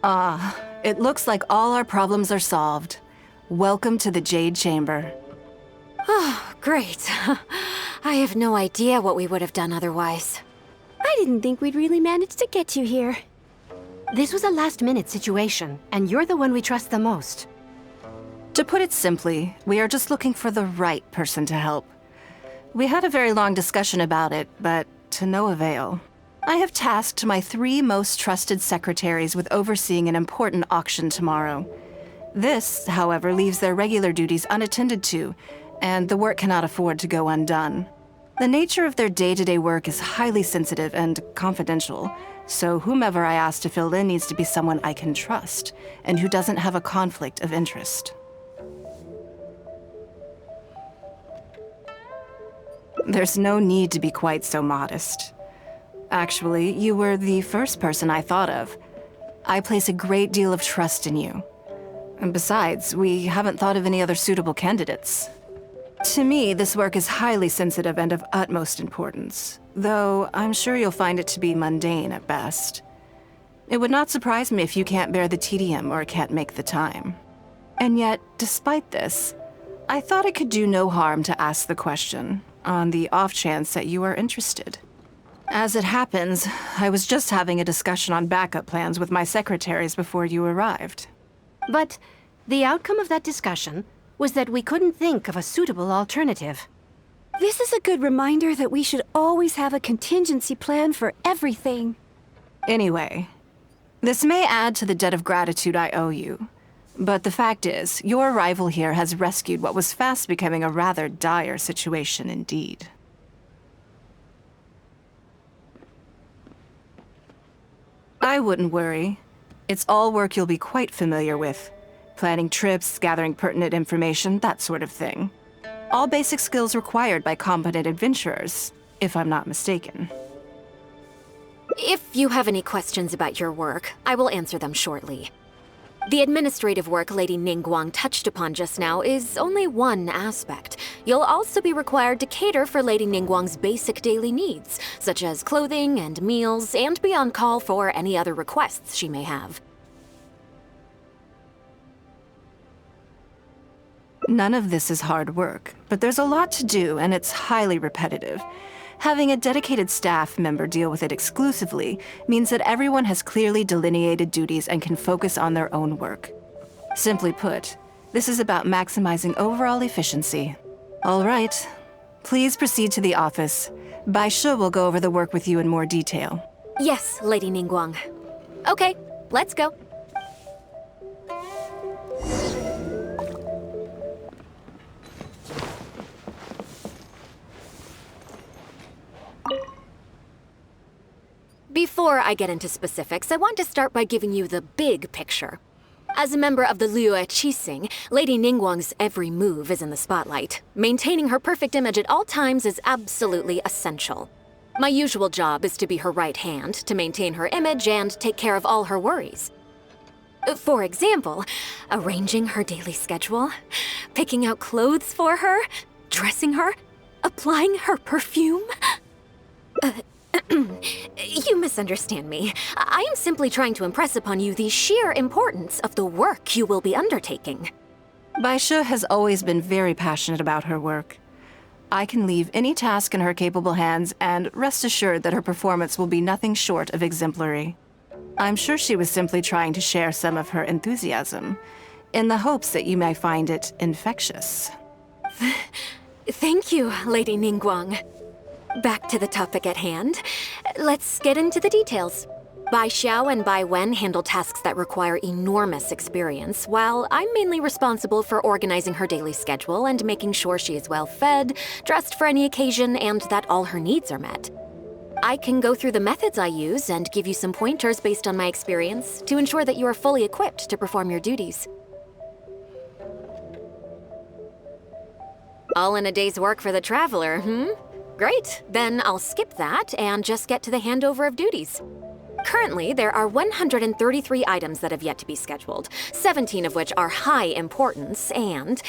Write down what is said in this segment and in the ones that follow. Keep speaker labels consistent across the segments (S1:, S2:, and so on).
S1: It looks like all our problems are solved. Welcome to the Jade Chamber.
S2: Oh, great. I have no idea what we would have done otherwise.
S3: I didn't think we'd really manage to get you here.
S4: This was a last-minute situation, and you're the one we trust the most.
S1: To put it simply, we are just looking for the right person to help. We had a very long discussion about it, but to no avail. I have tasked my 3 most trusted secretaries with overseeing an important auction tomorrow. This, however, leaves their regular duties unattended to, and the work cannot afford to go undone. The nature of their day-to-day work is highly sensitive and confidential, so whomever I ask to fill in needs to be someone I can trust, and who doesn't have a conflict of interest. There's no need to be quite so modest. Actually, you were the first person I thought of. I place a great deal of trust in you. And besides, we haven't thought of any other suitable candidates. To me, this work is highly sensitive and of utmost importance, though I'm sure you'll find it to be mundane at best. It would not surprise me if you can't bear the tedium or can't make the time. And yet, despite this, I thought it could do no harm to ask the question, on the off chance that you are interested. As it happens, I was just having a discussion on backup plans with my secretaries before you arrived.
S4: But the outcome of that discussion was that we couldn't think of a suitable alternative.
S3: This is a good reminder that we should always have a contingency plan for everything.
S1: Anyway, this may add to the debt of gratitude I owe you. But the fact is, your arrival here has rescued what was fast becoming a rather dire situation indeed. I wouldn't worry. It's all work you'll be quite familiar with. Planning trips, gathering pertinent information, that sort of thing. All basic skills required by competent adventurers, if I'm not mistaken.
S2: If you have any questions about your work, I will answer them shortly. The administrative work Lady Ningguang touched upon just now is only one aspect. You'll also be required to cater for Lady Ningguang's basic daily needs, such as clothing and meals, and be on call for any other requests she may have.
S1: None of this is hard work, but there's a lot to do and it's highly repetitive. Having a dedicated staff member deal with it exclusively means that everyone has clearly delineated duties and can focus on their own work. Simply put, this is about maximizing overall efficiency. All right, please proceed to the office. Baishi will go over the work with you in more detail.
S2: Yes, Lady Ningguang. Okay, let's go. Before I get into specifics, I want to start by giving you the big picture. As a member of the Liyue Qixing, Lady Ningguang's every move is in the spotlight. Maintaining her perfect image at all times is absolutely essential. My usual job is to be her right hand, to maintain her image and take care of all her worries. For example, arranging her daily schedule, picking out clothes for her, dressing her, applying her perfume. You misunderstand me. I am simply trying to impress upon you the sheer importance of the work you will be undertaking.
S1: Baishi has always been very passionate about her work. I can leave any task in her capable hands and rest assured that her performance will be nothing short of exemplary. I'm sure she was simply trying to share some of her enthusiasm, in the hopes that you may find it infectious.
S2: Thank you, Lady Ningguang. Back to the topic at hand. Let's get into the details. Bai Xiao and Bai Wen handle tasks that require enormous experience, while I'm mainly responsible for organizing her daily schedule and making sure she is well fed, dressed for any occasion, and that all her needs are met. I can go through the methods I use and give you some pointers based on my experience to ensure that you are fully equipped to perform your duties. All in a day's work for the traveler, Great, then I'll skip that and just get to the handover of duties. Currently, there are 133 items that have yet to be scheduled, 17 of which are high importance, and...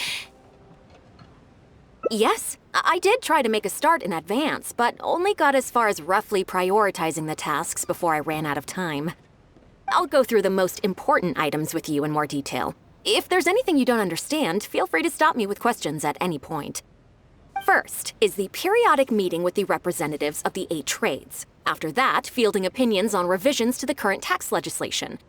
S2: Yes, I did try to make a start in advance, but only got as far as roughly prioritizing the tasks before I ran out of time. I'll go through the most important items with you in more detail. If there's anything you don't understand, feel free to stop me with questions at any point. First is the periodic meeting with the representatives of the 8 trades. After that, fielding opinions on revisions to the current tax legislation.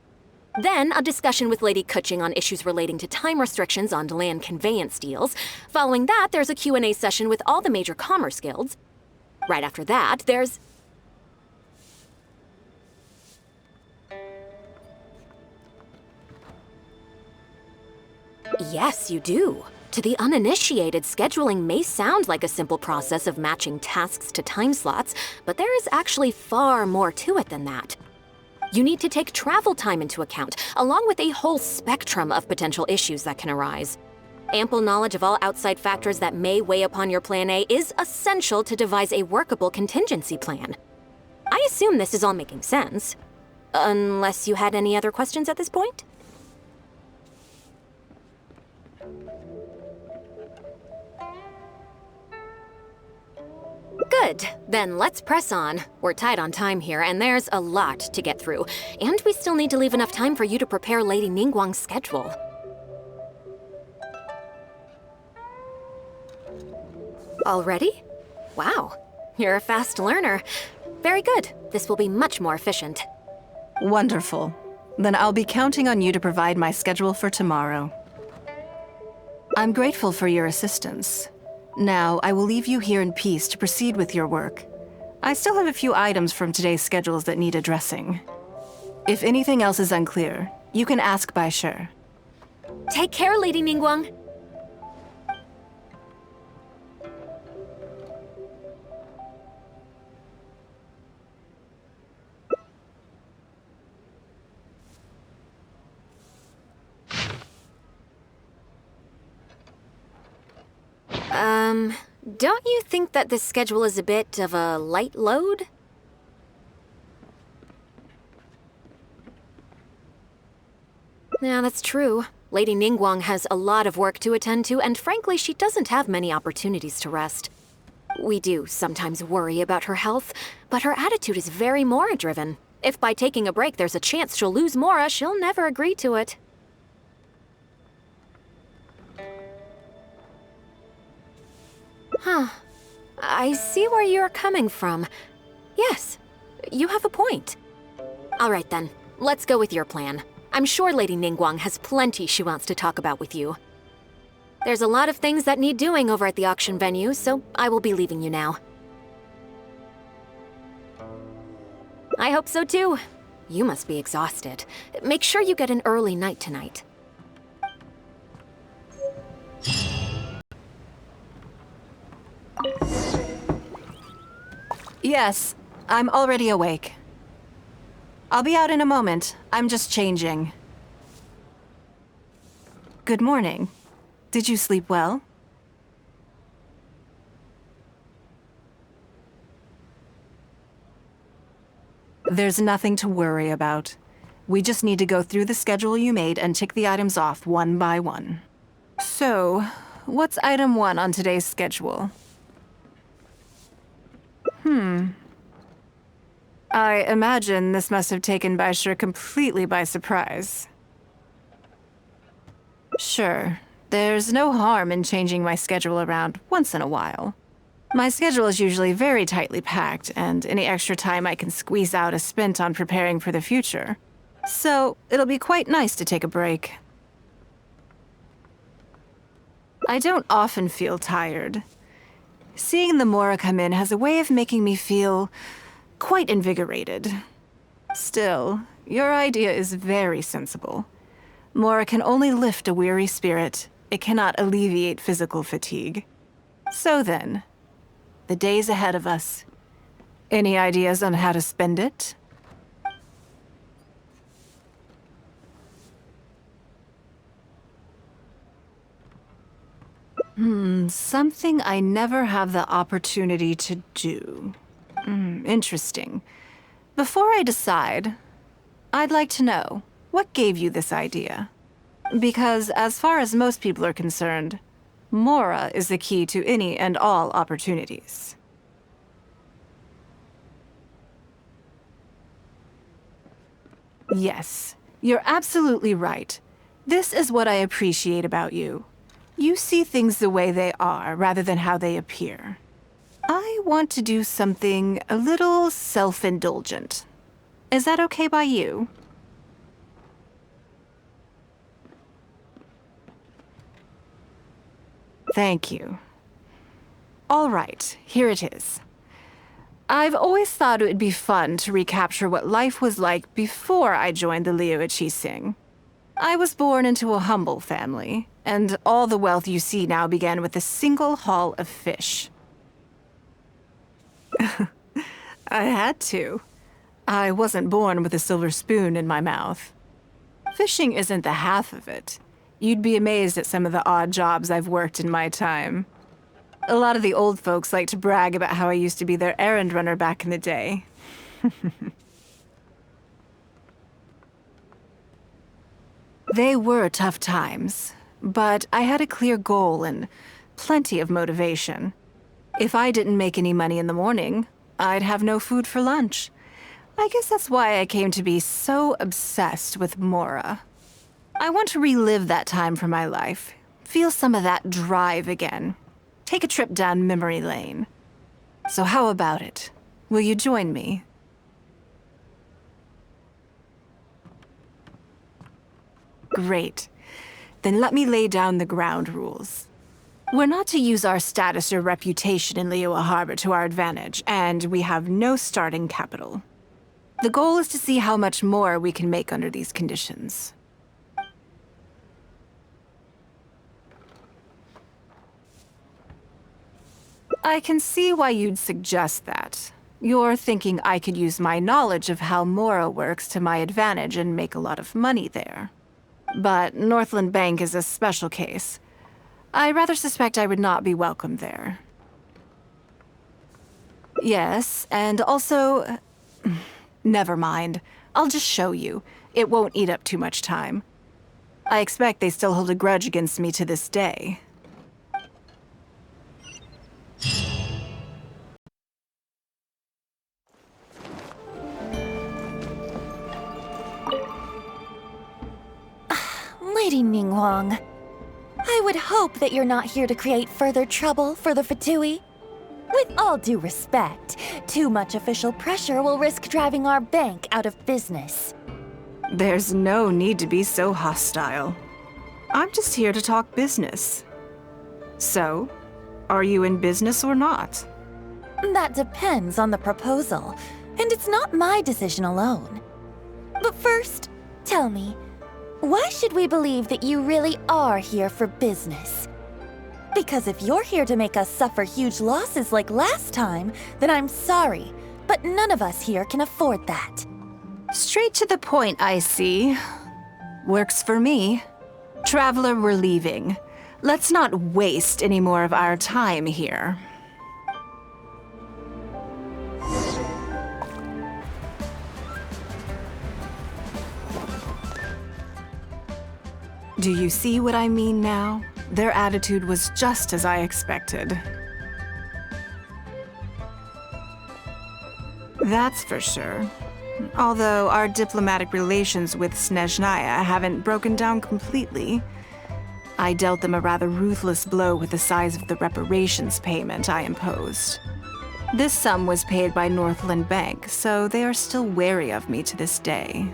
S2: Then, a discussion with Lady Kuching on issues relating to time restrictions on land conveyance deals. Following that, there's a Q&A session with all the major commerce guilds. Right after that, there's... Yes, you do. To the uninitiated, scheduling may sound like a simple process of matching tasks to time slots, but there is actually far more to it than that. You need to take travel time into account, along with a whole spectrum of potential issues that can arise. Ample knowledge of all outside factors that may weigh upon your Plan A is essential to devise a workable contingency plan. I assume this is all making sense. Unless you had any other questions at this point? Good. Then let's press on. We're tight on time here, and there's a lot to get through. And we still need to leave enough time for you to prepare Lady Ningguang's schedule. Already? Wow. You're a fast learner. Very good. This will be much more efficient.
S1: Wonderful. Then I'll be counting on you to provide my schedule for tomorrow. I'm grateful for your assistance. Now, I will leave you here in peace to proceed with your work. I still have a few items from today's schedules that need addressing. If anything else is unclear, you can ask Baishi.
S2: Take care, Lady Ningguang. Don't you think that this schedule is a bit of a light load? Yeah, that's true. Lady Ningguang has a lot of work to attend to, and frankly, she doesn't have many opportunities to rest. We do sometimes worry about her health, but her attitude is very Mora-driven. If by taking a break there's a chance she'll lose Mora, she'll never agree to it. Huh. I see where you're coming from. Yes, you have a point. All right then, let's go with your plan. I'm sure Lady Ningguang has plenty she wants to talk about with you. There's a lot of things that need doing over at the auction venue, so I will be leaving you now. I hope so too. You must be exhausted. Make sure you get an early night tonight.
S1: Yes, I'm already awake. I'll be out in a moment. I'm just changing. Good morning. Did you sleep well? There's nothing to worry about. We just need to go through the schedule you made and tick the items off one by one. So, what's item 1 on today's schedule? I imagine this must have taken Baishi completely by surprise. Sure, there's no harm in changing my schedule around once in a while. My schedule is usually very tightly packed, and any extra time I can squeeze out is spent on preparing for the future. So, it'll be quite nice to take a break. I don't often feel tired. Seeing the Mora come in has a way of making me feel quite invigorated. Still, your idea is very sensible. Mora can only lift a weary spirit. It cannot alleviate physical fatigue. So then, the days ahead of us. Any ideas on how to spend it? Something I never have the opportunity to do. Interesting. Before I decide, I'd like to know, what gave you this idea? Because as far as most people are concerned, Mora is the key to any and all opportunities. Yes, you're absolutely right. This is what I appreciate about you. You see things the way they are rather than how they appear. I want to do something a little self-indulgent. Is that okay by you? Thank you. All right, here it is. I've always thought it would be fun to recapture what life was like before I joined the Liuqi. I was born into a humble family, and all the wealth you see now began with a single haul of fish. I had to. I wasn't born with a silver spoon in my mouth. Fishing isn't the half of it. You'd be amazed at some of the odd jobs I've worked in my time. A lot of the old folks like to brag about how I used to be their errand runner back in the day. They were tough times, but I had a clear goal and plenty of motivation. If I didn't make any money in the morning, I'd have no food for lunch. I guess that's why I came to be so obsessed with Mora. I want to relive that time for my life, feel some of that drive again. Take a trip down memory lane. So how about it? Will you join me? Great. Then let me lay down the ground rules. We're not to use our status or reputation in Liyue Harbor to our advantage, and we have no starting capital. The goal is to see how much more we can make under these conditions. I can see why you'd suggest that. You're thinking I could use my knowledge of how Mora works to my advantage and make a lot of money there. But Northland Bank is a special case. I rather suspect I would not be welcome there. Yes, and also... Never mind. I'll just show you. It won't eat up too much time. I expect they still hold a grudge against me to this day.
S5: Lady Ningguang, I would hope that you're not here to create further trouble for the Fatui. With all due respect, too much official pressure will risk driving our bank out of business.
S1: There's no need to be so hostile. I'm just here to talk business. So, are you in business or not?
S5: That depends on the proposal, and it's not my decision alone. But first, tell me, why should we believe that you really are here for business? Because if you're here to make us suffer huge losses like last time, then I'm sorry, but none of us here can afford that.
S1: Straight to the point, I see. Works for me. Traveler, we're leaving. Let's not waste any more of our time here. Do you see what I mean now? Their attitude was just as I expected. That's for sure. Although our diplomatic relations with Snezhnaya haven't broken down completely. I dealt them a rather ruthless blow with the size of the reparations payment I imposed. This sum was paid by Northland Bank, so they are still wary of me to this day.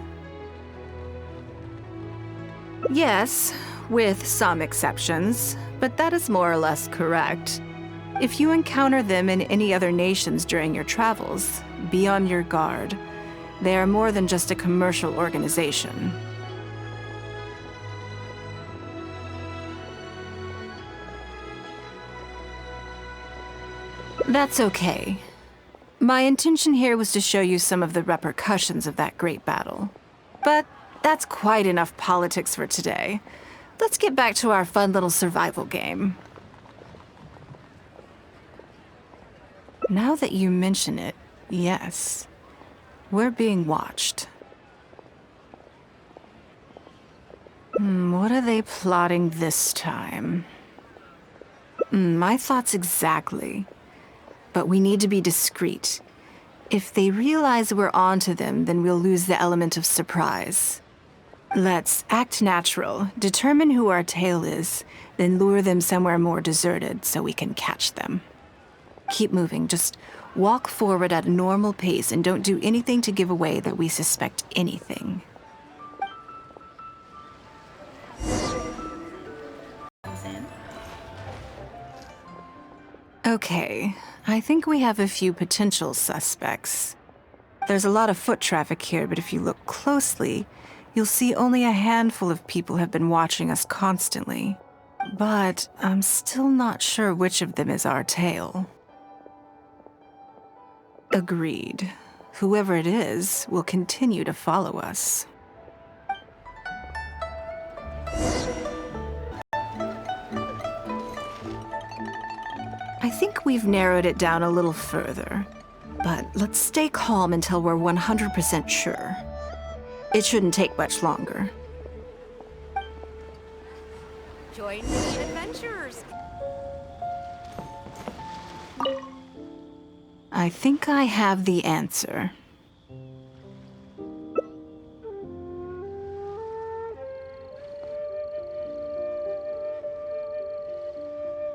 S1: Yes, with some exceptions, but that is more or less correct. If you encounter them in any other nations during your travels, be on your guard. They are more than just a commercial organization. That's okay. My intention here was to show you some of the repercussions of that great battle. But that's quite enough politics for today. Let's get back to our fun little survival game. Now that you mention it, yes. We're being watched. What are they plotting this time? My thoughts exactly. But we need to be discreet. If they realize we're onto them, then we'll lose the element of surprise. Let's act natural, determine who our tail is, then lure them somewhere more deserted so we can catch them. Keep moving, just walk forward at a normal pace and don't do anything to give away that we suspect anything. Okay, I think we have a few potential suspects. There's a lot of foot traffic here, but if you look closely, you'll see only a handful of people have been watching us constantly. But I'm still not sure which of them is our tail. Agreed. Whoever it is will continue to follow us. I think we've narrowed it down a little further, but let's stay calm until we're 100% sure. It shouldn't take much longer.
S4: Join me, adventurers.
S1: I think I have the answer.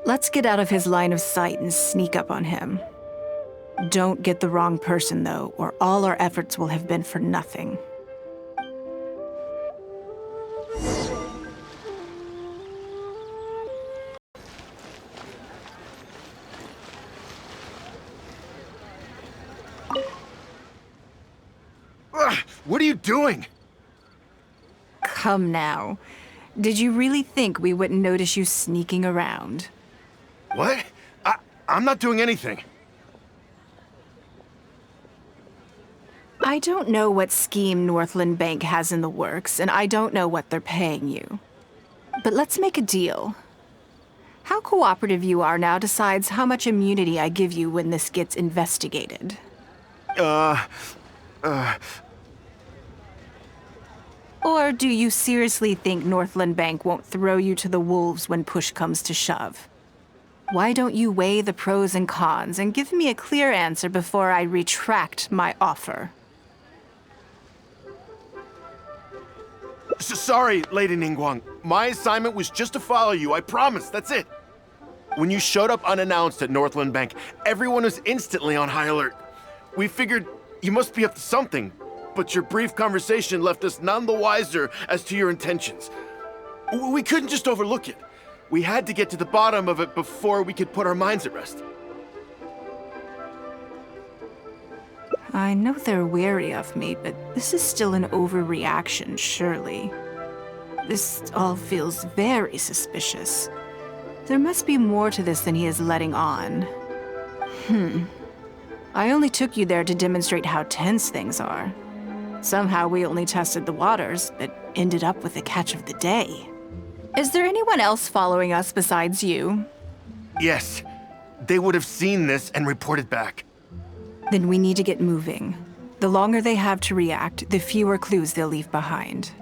S1: Let's get out of his line of sight and sneak up on him. Don't get the wrong person, though, or all our efforts will have been for nothing.
S6: What are you doing?
S1: Come now. Did you really think we wouldn't notice you sneaking around?
S6: What? I'm not doing anything.
S1: I don't know what scheme Northland Bank has in the works, and I don't know what they're paying you. But let's make a deal. How cooperative you are now decides how much immunity I give you when this gets investigated. Or do you seriously think Northland Bank won't throw you to the wolves when push comes to shove? Why don't you weigh the pros and cons and give me a clear answer before I retract my offer?
S6: Sorry, Lady Ningguang. My assignment was just to follow you, I promise, that's it. When you showed up unannounced at Northland Bank, everyone was instantly on high alert. We figured you must be up to something, but your brief conversation left us none the wiser as to your intentions. We couldn't just overlook it. We had to get to the bottom of it before we could put our minds at rest.
S1: I know they're wary of me, but this is still an overreaction, surely. This all feels very suspicious. There must be more to this than he is letting on. I only took you there to demonstrate how tense things are. Somehow we only tested the waters, but ended up with the catch of the day. Is there anyone else following us besides you?
S6: Yes, they would have seen this and reported back.
S1: Then we need to get moving. The longer they have to react, the fewer clues they'll leave behind.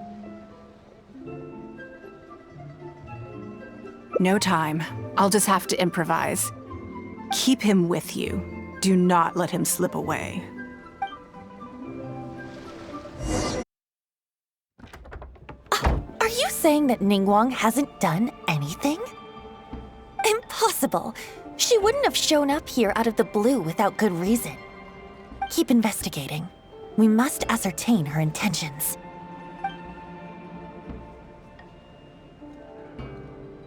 S1: No time. I'll just have to improvise. Keep him with you. Do not let him slip away.
S5: Are you saying that Ningguang hasn't done anything? Impossible. She wouldn't have shown up here out of the blue without good reason. Keep investigating. We must ascertain her intentions.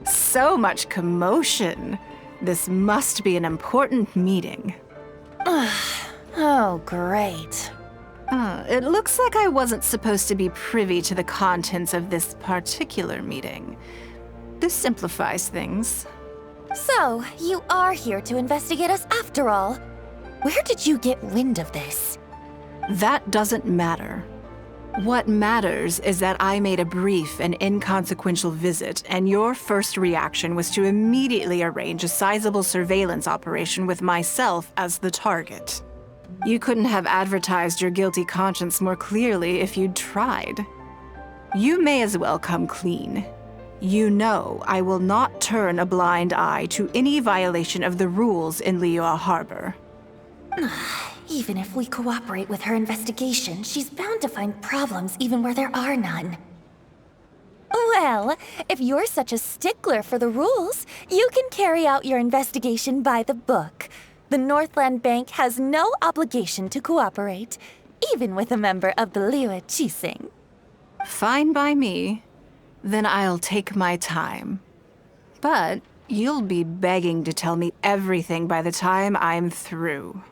S1: So much commotion. This must be an important meeting.
S5: Oh, great.
S1: It looks like I wasn't supposed to be privy to the contents of this particular meeting. This simplifies things.
S5: So, you are here to investigate us after all. Where did you get wind of this?
S1: That doesn't matter. What matters is that I made a brief and inconsequential visit, and your first reaction was to immediately arrange a sizable surveillance operation with myself as the target. You couldn't have advertised your guilty conscience more clearly if you'd tried. You may as well come clean. You know I will not turn a blind eye to any violation of the rules in Liyue Harbor.
S5: Even if we cooperate with her investigation, she's bound to find problems even where there are none. Well, if you're such a stickler for the rules, you can carry out your investigation by the book. The Northland Bank has no obligation to cooperate, even with a member of the Liu Qixing.
S1: Fine by me. Then I'll take my time. But you'll be begging to tell me everything by the time I'm through.